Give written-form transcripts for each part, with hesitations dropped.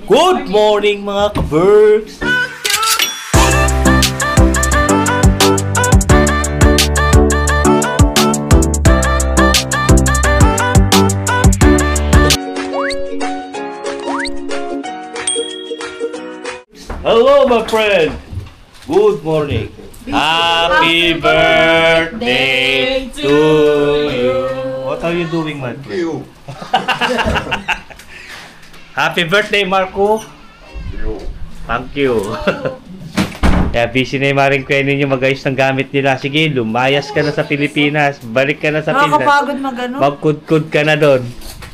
Good morning mga ka-Berks! Hello my friend! Good morning! Happy birthday to you! What are you doing, my friend? Happy birthday, Marco! Thank you! Kaya busy na yung maring kaya ninyo mag-ayos ng gamit nila. Sige, lumayas ka na sa Pilipinas. Balik ka na sa Pilipinas. Nakakapagod mag-ano? Magkudkud ka na doon.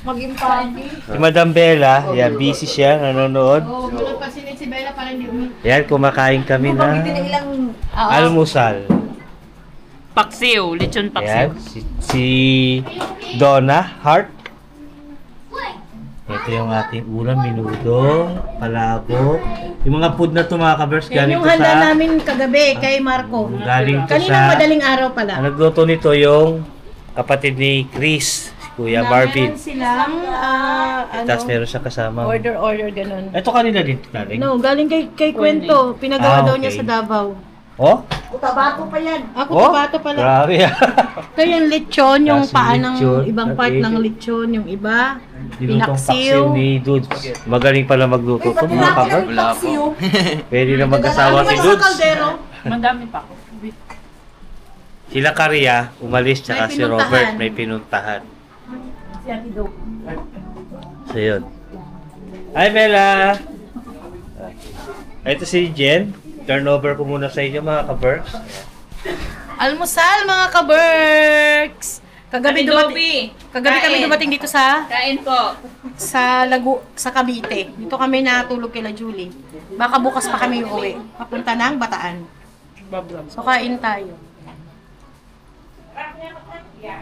Maging party. Si Madam Bella, yan, busy siya, nanonood. Oo, bulog pa si Bella para hindi Yan, kumakain kami na Ilang almusal. Paksiw, lechon Yan, paksiw. si Donna Hart. Ito yung ating ulam, minudo, palabok. Yung mga food na ito mga ka-Berks, Yan galing yung to handa sa... namin kagabi kay Marco. Galing to Kaninang sa... madaling araw pala. Ang nagluto nito yung kapatid ni Chris, si Kuya Marvin. Meron silang, Tapos meron siya kasama. order, ganun. Ito kanila din galing. No, galing kay Kwento. Pinagawa daw niya okay. sa Davao. Oh? Kutabato pa yan. Ako, Oh? kutabato pala. Grabe ah. Ito yung lechon, yung Kasi paa ng lechon, ibang part okay. ng lechon, yung iba. Dinutong Pinaksiw. paksiw ni Dudes. Magaling pala magluto ito mga ka-Berks. Wala po. Pwede na mag-asawa si Sa Dudes. kaldero. Madami pa ako. Sila Karia, umalis, tsaka May si pinuntahan. Robert may pinuntahan. Si Ate Doc. So yun. Hi Bella! Ito si Jen. Turnover ko muna sa inyo mga ka-Berks. Almusal mga ka-Berks! Kagabi kami dumating dito sa Kain po. sa Cavite. Dito kami natulog kila Julie. Baka bukas pa kami uuwi. Papunta ng Bataan. So kain tayo.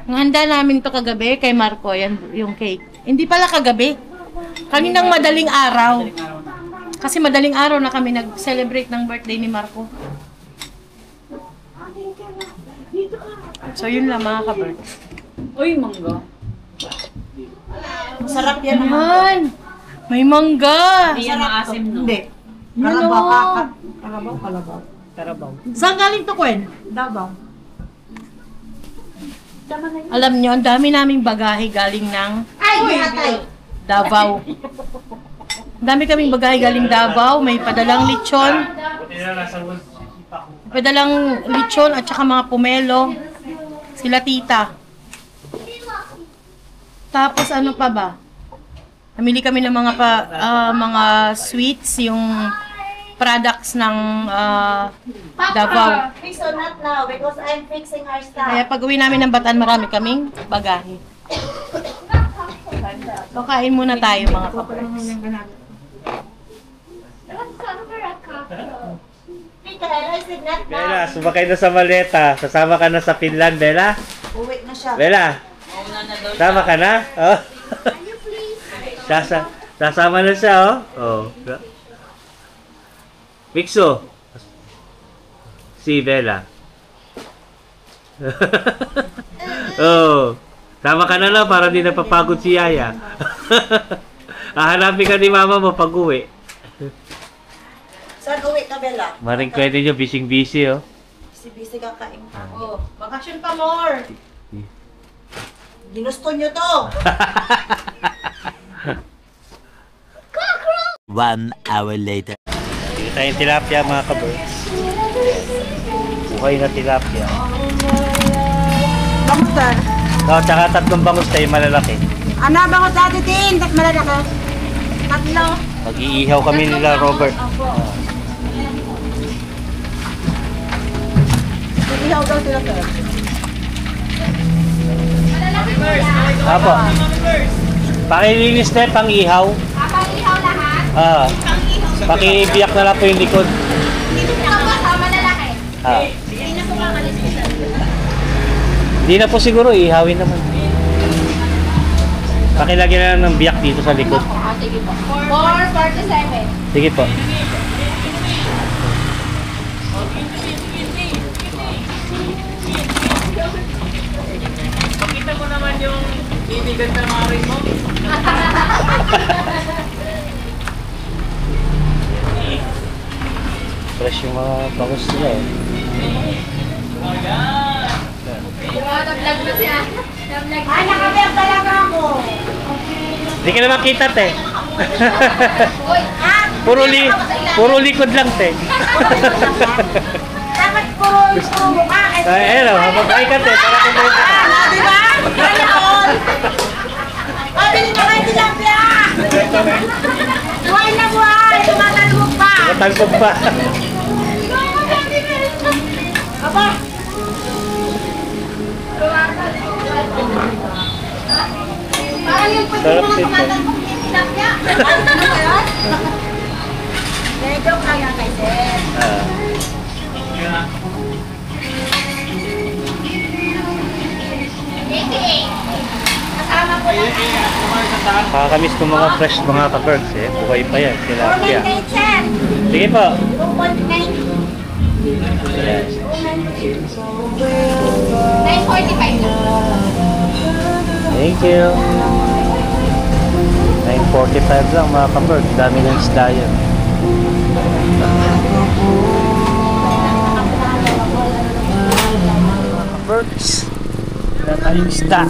Ang handa namin to kagabi kay Marco, yan yung cake. Hindi pala kagabi. Kaninang madaling araw. Kasi madaling araw na kami nag-celebrate ng birthday ni Marco. So yun lang mga ka-Berks. Uy, mangga. Masarap yan naman. May mangga. Hindi yan maasim, no? Hindi. Karabaw. Saan galing to, Gwen? Davao. Alam nyo, ang dami naming bagahe galing ng Davao. Ang dami kaming bagahe galing Davao. May padalang lechon. Padalang lechon at saka mga pomelo. Sila tita. Tapos ano pa ba? Namili kami ng mga sweets, yung products ng Davao. Please do not now because I'm fixing our stuff. Kaya pag uwi namin ng Bataan, marami kaming bagahe. So kain muna tayo mga ka-Berks. Peter, I said not now. Bella, sumakay na sa maleta. Sasama ka na sa Finland, Bella? Uwi na siya. Bella, Mauna na daw siya. sama ka na? Oh. Sasama na siya, oh. Oh. Mixo. Si Bella. Oh. Sama ka na lang para di napapagod si Yaya. Hahanapin ka ni mama mo pag uwi. Saan uwi ka, Bella? Maring kwento nyo, busy oh. Busy ka kain. Oh, bakasyon pa more. Ginusto nyo to. 1 hour later. Dito tayong tilapia mga ka-Berks. Buhay na tilapia. Bangutan. Oh, tsaka tatlong bangus tayo malalaki. Ano bangot natin din? Tak malalaki. Tatlo. Mag-iihaw kami nila, Robert. Ihaw daw sila sir. Apo. Pakilinis na pang ihaw. Pang-ihaw lahat? Ah. Pakibiyak na lang po yung likod. Dito na ba sa malalaki? Ah. Hindi na po kakalis siya. Di na po siguro, ihawin naman. Pakilagyan na lang ng biyak dito sa likod. Sige po. 447. Sige po. Pakita mo naman yung ibigan ng mga rin mo. mga bangus nila eh. Nag-vlog na siya. Ay, nakaber talaga ako. Hindi ka na makita, te. Uy, Puro likod lang, te. Dapat puro mukha. Ay, ayun o, habag-ay ka, te. Para kung Di ba? Ganoon. Pabili na kayo tilapia. Buhay na buhay. Tumatalbog pa. matangkog pa. Aba. parang yung pwede Sarap mga din, tumatalbog yung tilapia. Medyo kaya kay Sir. Kasama ko lang. Kakamiss ng mga fresh mga ka-bergs eh. Buhay pa yan. Tilapia. 498, Sir. Sige po. 2.9. Yes. 9:45 lang. Thank you. 9:45 lang mga ka-bergs. Dami ng isda yan. Birds. Wala tayong isda.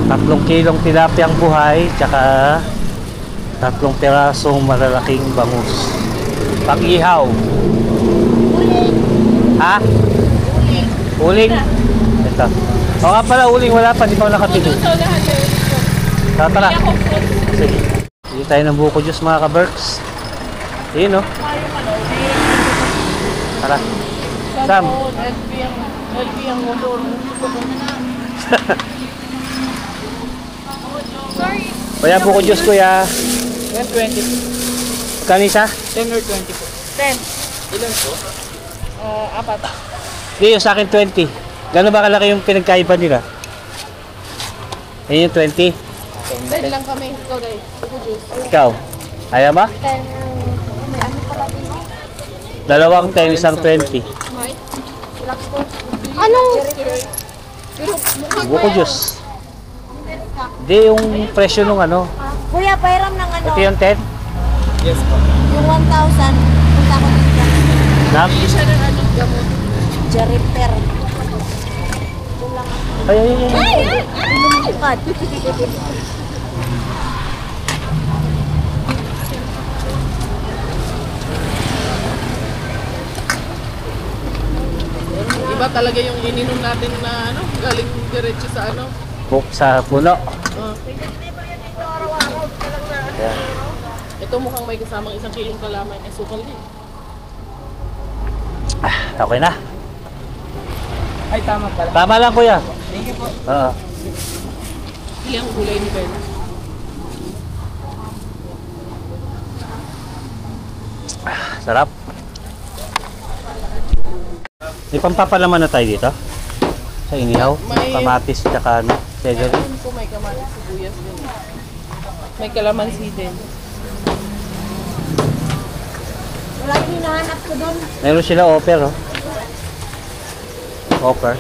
3 kilong tilapia ang buhay, tsaka 3 pirasong malalaking bangus. Pang-ihaw. Ha? Uling. Ito. O nga pala, uling. Wala pa. Di pa ako nakatili. Tara. Sige. Hindi tayo ng buko juice mga ka-berks. Yun o. Tara. Sam. Kuya, buko juice kuya. 120. Kanisa? 10 or 20 po. 10. Ilan po? Apat. Hindi, yung sa akin 20. Gano'n ba kalaki yung pinagkaiba nila? Ayun yung 20. 10 lang kami. Ikaw guys. Buko juice. Ikaw? Ayaw ba? 2 10, isang 20. Anong? Buko juice. Hindi, yung presyo nung ano. Kuya, pairam ng ano. Ito yung 10. Yes po. Yung 1,000. Punta ko dito. Nam? Siya ng anong gamot. Jaripper. Ay. Lumipad. Iba talaga yung ininom natin na ano, galing diretso sa ano. Buk sa puno. Yan. Ito mukhang may kasamang 1 kilong kalamay. Sukal din. Okay na. Ay, tama pala. Tama lang kuya. Thank you po. Oo. Ilang gulay ni Bella? Sarap. May pampapalaman na tayo dito. Sa inihaw. May- Kamatis tsaka ano. Celery. Ayun po may kamatis, sibuyas din. May kalamansi din. Wala yung hinahanap ko doon. Meron sila offer oh. Offer.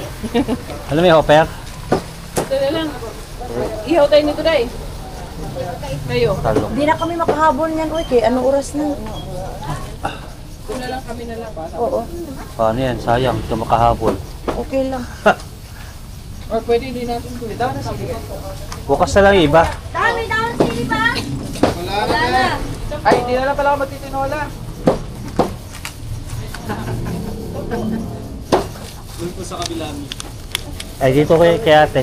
Ano may offer? Ito na lang. Ihaw tayo nito dahil. Kayo. Talong. Hindi na kami makahabol niyan, uy. Kaya anong oras na? Ito na lang kami na lang. Oo. Paano yan? Sayang. Ito makahabol. Okay lang. Or pwede din natin ito. Ito na sabi ko. Bukas na lang yung iba. Dami daw sili ba? Wala na. Ay, hindi na lang pala ako matitinola. Doon po sa kabila mo. Ay, dito kay ate.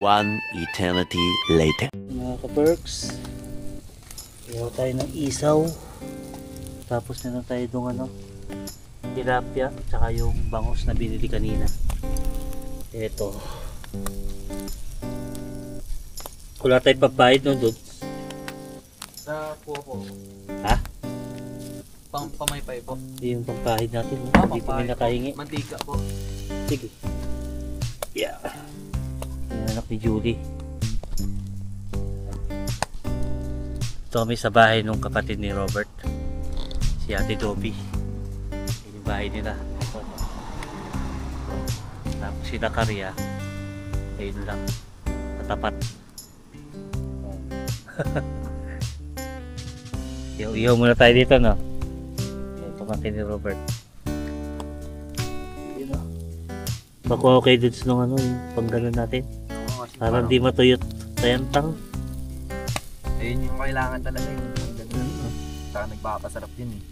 One eternity later. Mga ka-perks. Ihaw tayo ng isaw. Tapos meron tayo itong ano. Tilapia. Tsaka yung bangus na binili kanina. Ito. Wala tayong pagbayad no doon. Sa puwa po. Ha? Pamaypay po. Hindi yung pampahid natin. No? Hindi kami nakahingi. Mantika po. Sige. Yeah. Yan anak ni Julie. Ito kami sa bahay nung kapatid ni Robert. Si Ate Dobby. Yan yung bahay nila. Tapos si Nakaria. Ayun lang. Tapat. Ihaw muna tayo dito, no? Ito pamangkin ni Robert. Baka okay dito nung ano, yung panggalan natin. Para hindi matuyot tayantang. Ayun yung kailangan talaga yung ganun. Saka nagpapasarap yun eh.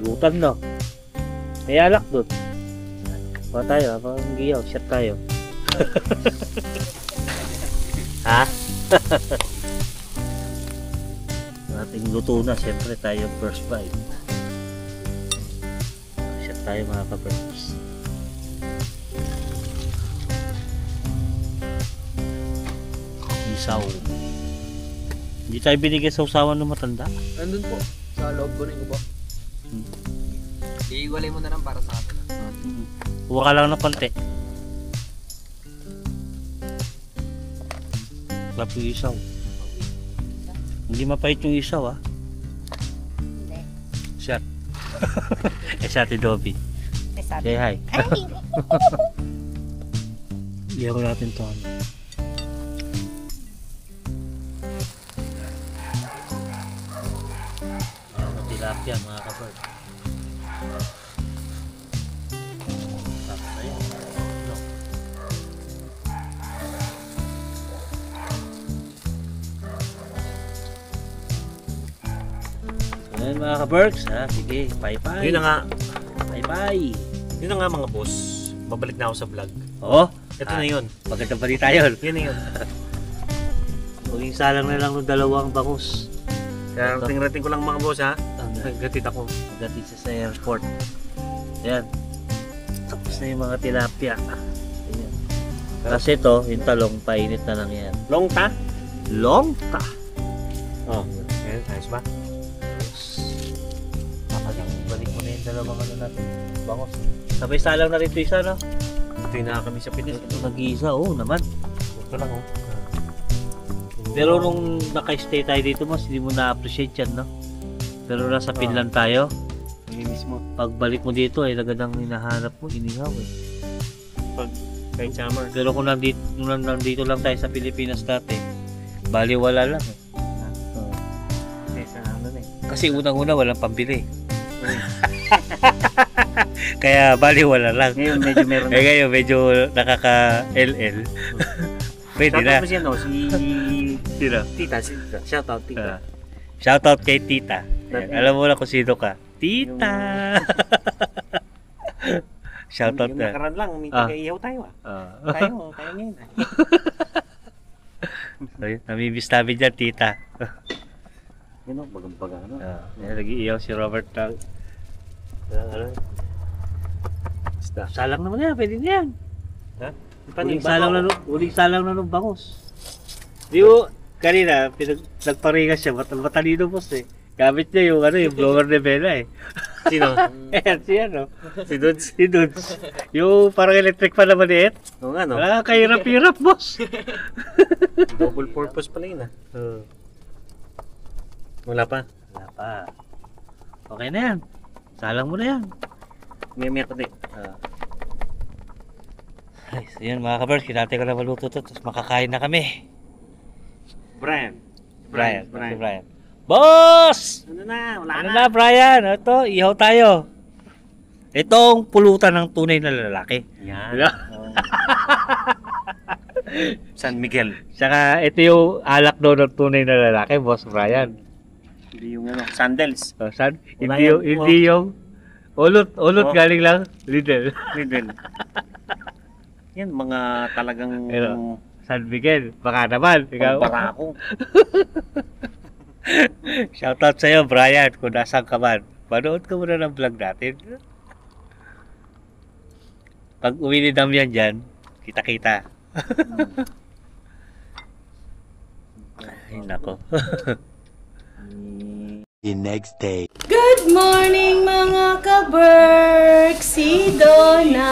Lutan, no? May alak doon. Pa tayo, parang giyaw, shot tayo. Ha? Ating luto na, siyempre tayo first bite. Shot tayo mga ka-birds. Isaw. Hindi tayo binigyan sa usawan ng matanda. Nandun po. Sa loob ko rin ko po. Iiwalay mo na lang para sa atin. Huwa ka lang ng konti. Klap yung isaw. Hindi mapait yung isaw, ah. Hindi. Shot. Eh, sa Ate Dobby. Say hi. Iyaw natin to. Tilapia, mga kabard. Tapos na yun. No. So yun mga kaberks, ha? Sige, bye-bye. Yun na nga, Bye-bye. yun na nga mga boss. Babalik na ako sa vlog. Oo. Ito na yun. Magandang balita yun. Yun na yun. Huwing salang na lang ng dalawang bangus. Kaya rating ko lang mga boss ha. Ang Naggatid ako. gatid sa airport. Ayan. Tapos na yung mga tilapia. Ayan. Kasi ito, yung talong, painit na lang yan. Long ta? Longta! Oh. Ayan, ayos ba? Balik mo na yung dalawang ano natin. Bangus. Sabay salang na rin ito isa, no? Ito yung kami sa Pinas. Ito nag-iisa, oo naman. Ito lang oh. Pero nung naka-stay tayo dito, mas hindi mo na-appreciate yan, no? Pero nasa Finland tayo, Namimis mo. pagbalik mo dito ay talagang hinahanap mo, inihaw eh. Kahit summer. Pero kung nandito lang tayo sa Pilipinas dati, baliwala lang eh. Oo. Kasi sa ano na eh. Kasi unang-una walang pambili. Kaya baliwala lang. Ngayon medyo meron Eh ngayon medyo nakaka-LL. Pwede na. Shoutout mo siya no? Si Sino? Tita. Shoutout Tita. Shoutout kay Tita. Ayan, Tita. alam mo na kung sino ka. Tita! Shoutout Yung na. nakaraan lang, may Ah. taga-ihaw tayo ah. Ah. Tayo ngayon ah. Ayun, namimiss namin dyan, Tita. Yun o, bagang-baga ano. Nag-iiyaw si Robert na. Ano? Isda. Salang naman yan, pwede na yan. Ha? Uling salang na nung bangus. Di mo, kanina, nagparingas siya, matalino boss eh. Gamit niya yung, yung blower ni Bella eh. Sino? Ayan, si ano? Si Dudes. Si Dudes. Yung parang electric pa naman eh. Oo nga no. Ah, kahirap-hirap boss. Double purpose pala yun ah. Wala pa. Wala pa. Okay na yan. Salang mo na yan. May ko din. Ay, so yun mga kabers, kinatay ko na maluto to, tapos makakain na kami. Brian. Si Brian. Boss! Ano na? Wala Ano na, Brian? Ito, ihaw tayo. Itong pulutan ng tunay na lalaki. Yan. San Miguel. Saka ito yung alak daw ng tunay na lalaki, Boss Brian. Hindi yung ano, sandals. So, saan? Wala Hindi yung, yan. hindi yung ulot Oh. galing lang, Lidl. Lidl. Yan, mga talagang Pero, San Miguel, baka naman. Ikaw. barako. Shoutout sa'yo, Brian, kung nasaan ka man. Manood ka muna ng vlog natin. Pag uwi ni Damian dyan, kita-kita. Ay, nako. The next day. Good morning mga ka-Berk! Si Donna!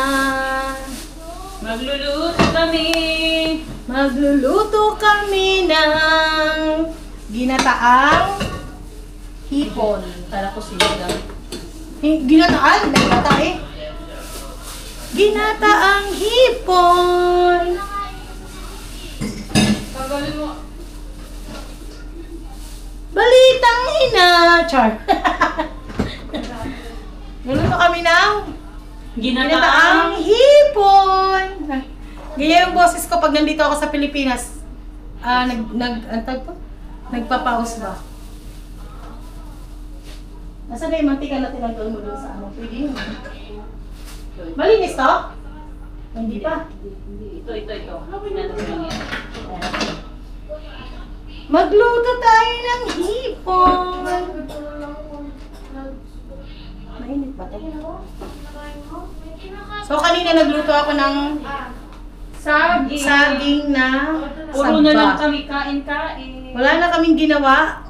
Magluluto kami. Magluluto kami ng ginataang hipon. Kala ko sila. Ginataan? Nagata eh. Ginataang hipon. Balitang ina. Char. Luluto kami ng ginataang hipon. Ganyan yung boses ko pag nandito ako sa Pilipinas. Nagpapaus ba? Nasaan na yung mantika na tinanggal mo doon sa ano? Pwede yun. Malinis to? Hindi pa. Ito. Magluto tayo ng hipon. Mainit ba ito? So kanina nagluto ako ng saging na Puro na lang saba. kami kain-kain. Wala na kaming ginawa,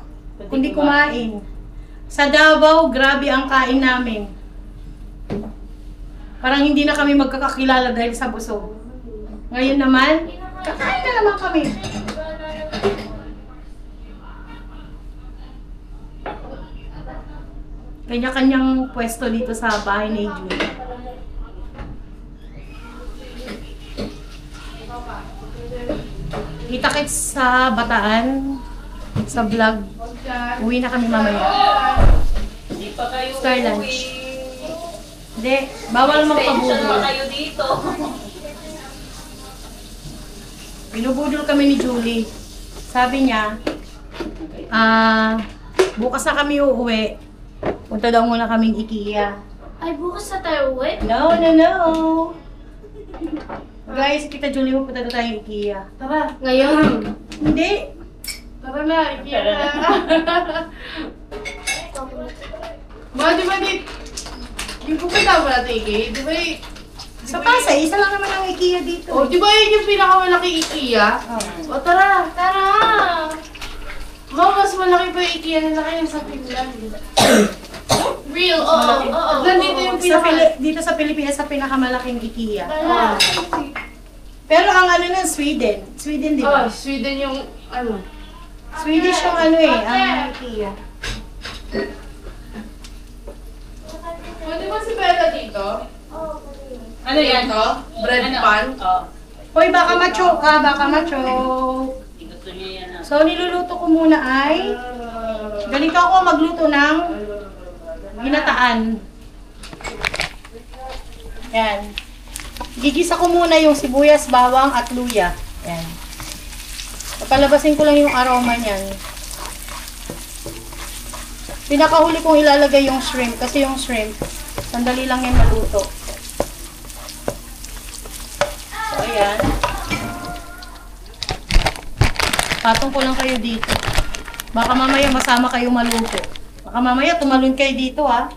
kundi kumain. Sa Davao, grabe ang kain namin. Parang hindi na kami magkakakilala dahil sa busog. Ngayon naman, kakain na naman kami. Kanya-kanyang pwesto dito sa bahay ni Julie. Kita-kits sa Bataan, sa vlog. Uwi na kami mamaya. Hindi pa kayo Star lunch. Hindi, bawal magpabudol. kayo dito. Binubudol kami ni Julie. Sabi niya, bukas na kami uuwi. Punta daw muna kaming IKEA. Ay, bukas na tayo uwi? No. Guys, kita Julie, pupunta na tayo IKEA. Tara. Ngayon? Hindi. Tara na, IKEA na. Di ba yung pupunta mo natin IKEA, di ba Sa Pasay, isa lang naman ang IKEA dito. Oh, di ba yun yung pinakamalaki IKEA? O tara, tara! Ma, mas malaki pa yung IKEA na laki yung sa Finland. Real, oo. Nandito yung Dito sa Pilipinas, sa pinakamalaking IKEA. Tara. Pero ang ano nun, Sweden. Sweden, di ba? Sweden yung ano. Swedish yung ano ang IKEA. Pwede ba si Bella dito? Ano yan? Ito? Bread pan? Hoy, baka ma-choke ka, baka ma-choke. Gusto niya yan. So, niluluto ko muna ay ganito ako magluto ng ginataan. Yan. Gigisa ko muna yung sibuyas, bawang at luya. Yan. Papalabasin ko lang yung aroma niyan. Pinakahuli kong ilalagay yung shrimp kasi yung shrimp, sandali lang yan maluto. So, ayan. Patong ko lang kayo dito. Baka mamaya masama kayo maluto. Baka mamaya tumalon kayo dito, ha?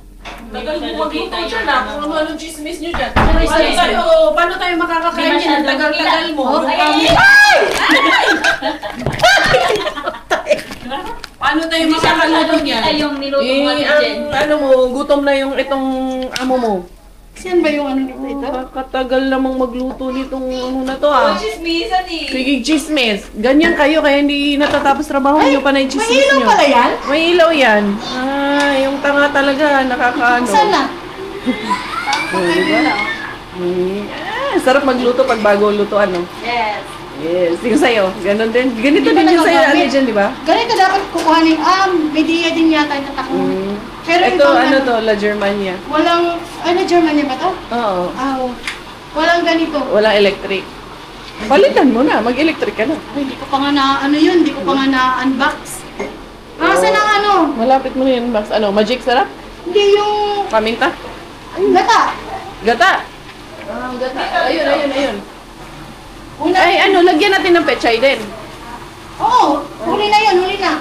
Tagal mo magluto dyan ah. Kung ano chismis nyo dyan. Paano tayo makakakain yan? Ang tagal-tagal mo. Paano tayo makakaluto niyan? Yung niluto mo dyan. Ano mo, gutom na yung itong amo mo. Saan ba yung ano nito ito? Katagal namang magluto nitong ano na to ah. Chismisan eh. Sige, chismis. Ganyan kayo kaya hindi natatapos trabaho nyo pa na yung chismis May ilaw nyo. pala yan? May ilaw yan. Yung tanga talaga, nakakaano. Saan na? Sarap magluto pag bago lutuan, no? Yes. Yes. Yung sa'yo, ganun din. Ganito Hindi ba din yung sa'yo, nagagamit? ano dyan, di ba? Ganito dapat kukuhanin. May diya din yata yung tatak mo. Pero Ito, ibang ano to, La Germania. Walang, Germany ba to? Oo. Walang ganito. Walang electric. Palitan mo na, mag-electric ka na. Ay, hindi ko pa nga hindi ko pa nga na-unbox. Saan ang ano? Malapit mo na yun, Max. Ano, magic sarap? Hindi yung Paminta? gata. Gata! Gata. Ayun. Una, Ay, ano, lagyan natin ng pechay din. Oo, huli na yun, huli na.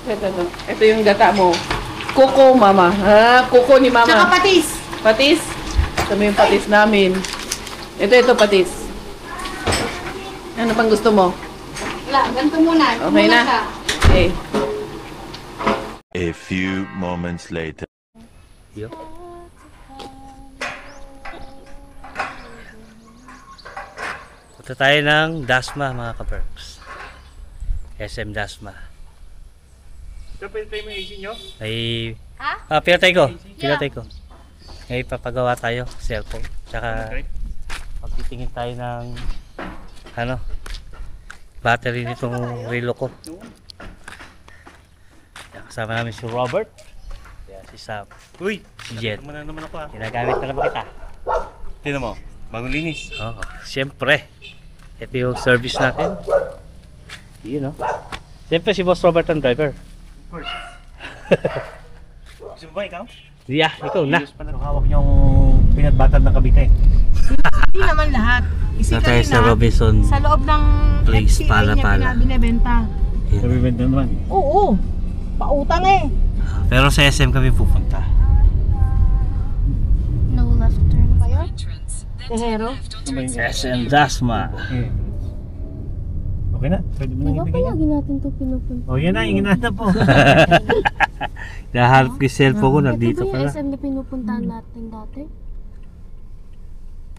Ito. Ito yung gata mo. Kuko, mama. Kuko ni mama. Tsaka patis. Patis. Ito mo yung patis namin. Ito, patis. Ano pang gusto mo? Wala, ganito muna. Okay Muna na? ka. Okay. A few moments later. Punta tayo ng Dasma, mga ka-perks. SM Dasma. Ito, pinatay mo yung AC nyo? Ay, pinatay ko. Ay, papagawa tayo. Cellphone. Tsaka, Magtitingin tayo ng ano, battery nitong relo ko. Yan, kasama namin si Robert. Yan, si Sam. Uy! Si Jet. Naman na naman ako ah. Ginagamit na naman kita. Tignan mo. Bagong linis. Oo, siyempre. Ito yung service natin. Yun, no? Siyempre si Boss Robert ang driver. Of course. Gusto mo ba ikaw? Yeah, ikaw na. Hawak niyong pinatbatan ng Cavite. Hindi naman lahat. Kasi Na tayo sa kanina, Robinson sa loob ng Place, FCA Pala, niya Pala. binibenta. Nabibenta naman. Oo. Pautang eh. Pero sa SM kami pupunta. No left turn ba yun? Tehero. Ano ba yung SM Dasma. Okay. Okay na. Pwede mo Di nang ba ibigay yan. palagi natin ito pinupunta? Oh, yan na. Yung inaanap po. Nahalap ko yung cellphone ko, nandito Ito ba yung pala. SM na pinupuntahan natin dati?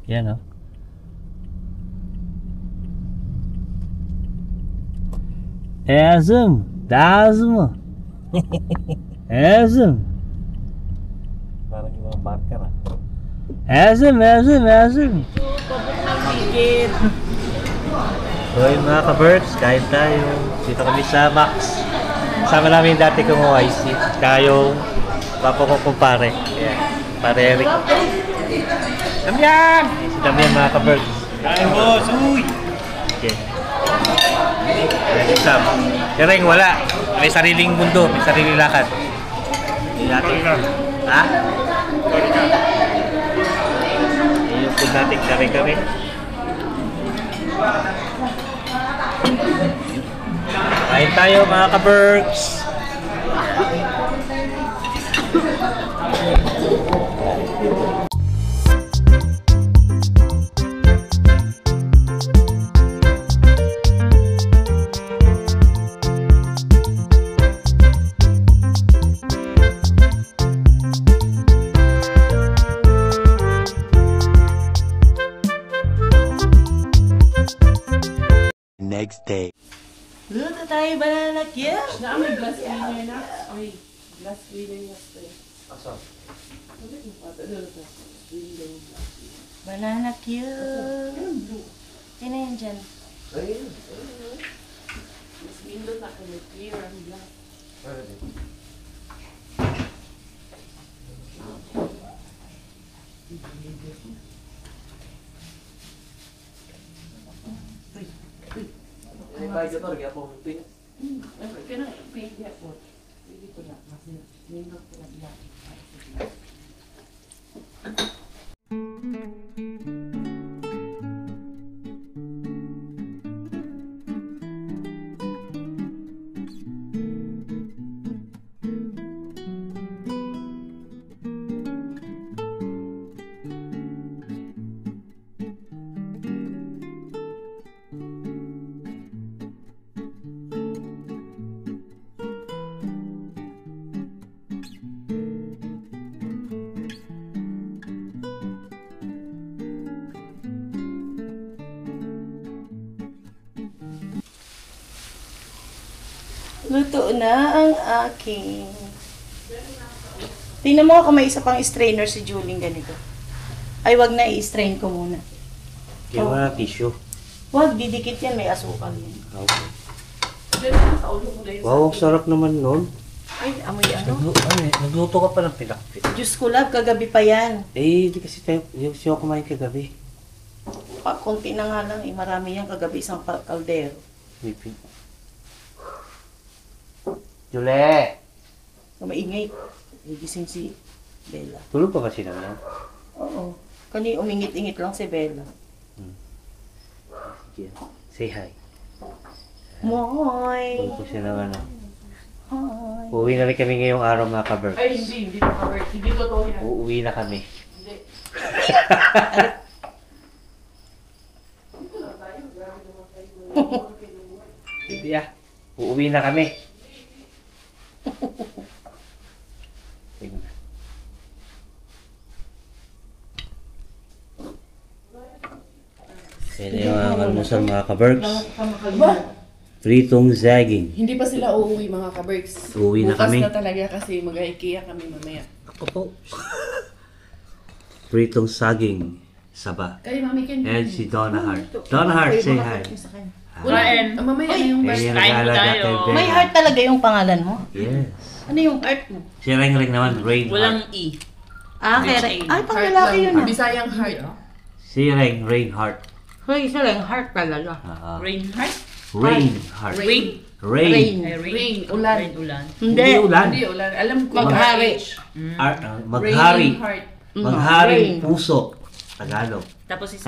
Yan, oh. SM Dasma. SM. Parang yung mga marker ah. SM. So yun mga ka-birds, kain tayo. Dito kami sa Max. Kasama namin dati kong OIC. Kaya yung papa ko kumpare. Ayan, pare Eric. Damian! Si Damian mga ka-birds. Kain boss! Uy! Okay. Ayan si Sam. Yung ring wala. May sariling mundo, may sariling lakad. Hindi natin. Ha? Yun yung food natin, kare-kare. Kain tayo mga ka-berks. Next day. Luto tayo banana cue. Na may glass cleaner na. Ay, glass cleaner na spray. Banana cue. Sino yan dyan? Mas window na kaya clear ang glass. Ay, kahit ito, lagyan mo pink. Kaya na, pink niya po. Hindi ko na, kasi window ko na glass. Luto na ang aking. Tingnan mo ako may isa pang strainer si Juling ganito. Ay, wag na i-strain ko muna. Kaya wala tissue. Wag, didikit yan. May asukal yan. Okay. Diyan na sa ulo ko na yun. Wow, ang sarap naman nun. Ay, amoy ano? Nagluto ka pa ng pinakpit. Diyos ko love, kagabi pa yan. Eh, di kasi tayo, yung siya kumain kagabi. Konti na nga lang. Marami yan kagabi isang kaldero. Mipin. Jule! Maingay. Igising si Bella. Tulog pa ba si Naman? Oo. Kani umingit-ingit lang si Bella. Sige. Say hi. Moy! Tulog pa si Naman. Hi! Uuwi na rin kami ngayong araw mga ka-Berks. Ay, hindi pa covered. Hindi totoo yan. Uuwi na kami. Hindi. Hindi ah. Uuwi na kami. Tingnan na. Yan yung mga almusal mga ka-Berks. Pritong saging. Hindi pa sila uuwi mga ka-Berks. Uuwi na kami. Bukas na talaga kasi mag-IKEA kami mamaya. Ako po. Pritong saging. Saba. Kay Mami Ken. And si Donna Hart. Donna Hart, say hi. Kain. Mamaya na yung Eh, yung Kain po nag-aalaga tayo. kay Bea. May heart talaga yung pangalan mo? Yes. Ano yung heart mo? Si Ring Ring naman, Rain Walang Hart. E. Ay, pang heart lalaki yun lang. ah. Bisayang heart. Si Rain Hart. Hoy, isa lang, heart talaga. Reinhardt? Rain Hart. Rain? Rain. Rain, ulan. Rain ulan. Hindi. ulan. Hindi, ulan. Alam ko. Maghari. Maghari. Raining heart. Magharing Rain. puso. Tagalog. Tapos isa.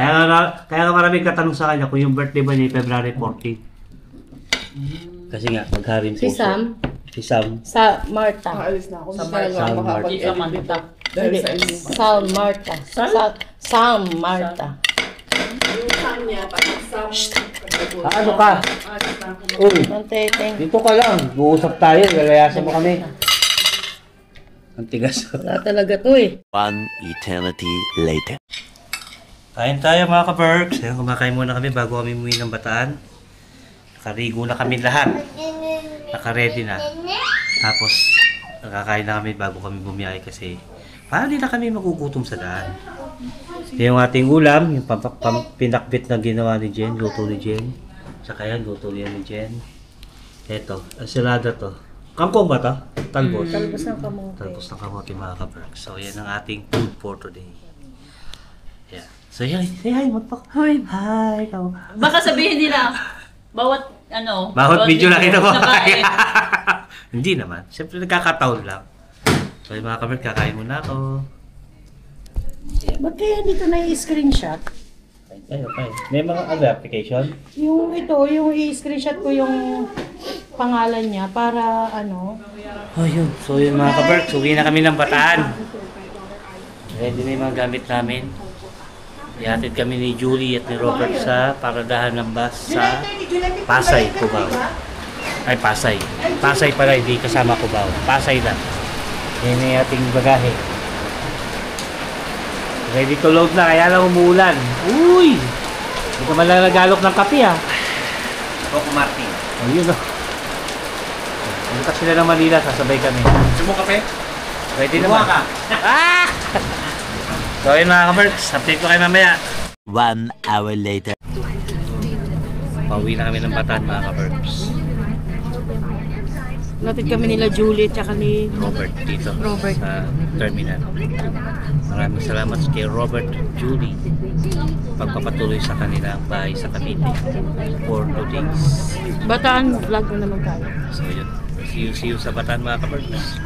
Kaya nga maraming katanong sa kanya kung yung birthday ba niya February 14. Kasi nga, magharing puso. Si Sam? Si Sam. Sa Marta. Aalis na ako. Sa Sam Marta. Samantha. Dahil sa inyo. Sam Marta. Sam Marta. Yung Sam niya, parang Sam. Ano ka? Uy, Manteteng. dito ka lang. Uusap tayo. Lalayasan mo kami. Ang tigas. Wala talaga to eh. One eternity later. Kain tayo mga ka-Berks. Ayan, kumakain muna kami bago kami umuwi ng Bataan. Nakarigo na kami lahat. Naka-ready na. Tapos, nakakain na kami bago kami bumiyahe kasi parang di na kami magugutom sa daan. Ito yung ating ulam, yung pinakbit na ginawa ni Jen, luto ni Jen. Tsaka yan, luto yan ni Jen. Ito, ensalada to. Kangkong ba to? Talbos. Talbos ng kamote. Talbos ng kamote mga ka-Berks. So, yan ang ating food for today. Yeah. So, yan. Say hi, magpak. Hi. Hi. Baka sabihin nila, bawat Bawat video na kita mo. nakain. Hindi naman. Siyempre nagkakataon lang. So yung mga kamerad, kakain muna ako. Ba't kaya dito na i-screenshot? Ay, okay. May mga other application? Yung ito, yung i-screenshot ko yung pangalan niya para ano. Oh, yun. So yun mga kamerad, uwi na kami ng Bataan. Ready na yung mga gamit namin. Ihatid kami ni Julie at ni Robert sa paradahan ng bus sa Pasay, Cubao. Ay, Pasay. Pasay pala, hindi kasama Cubao. Pasay lang. Yan yung ating bagahe. Ready to load na, kaya lang umuulan. Uy! Hindi ka man lang nagalok ng kape ah. Coco Martin. Oh, yun oh. Bukas sila ng Manila, sasabay kami. Gusto mo kape? Ready naman. ka. Ah! So yun mga ka-Berks, update ko kayo mamaya. 1 hour later. Pauwi na kami ng Bataan mga ka-Berks. Natid kami nila Julie at ni Robert dito Robert. sa terminal. Maraming salamat kay Robert at Julie pagpapatuloy sa kanilang bahay sa Cavite for 2 days. Bataan vlog na naman tayo. So yun, see you sa Bataan mga ka-Berks.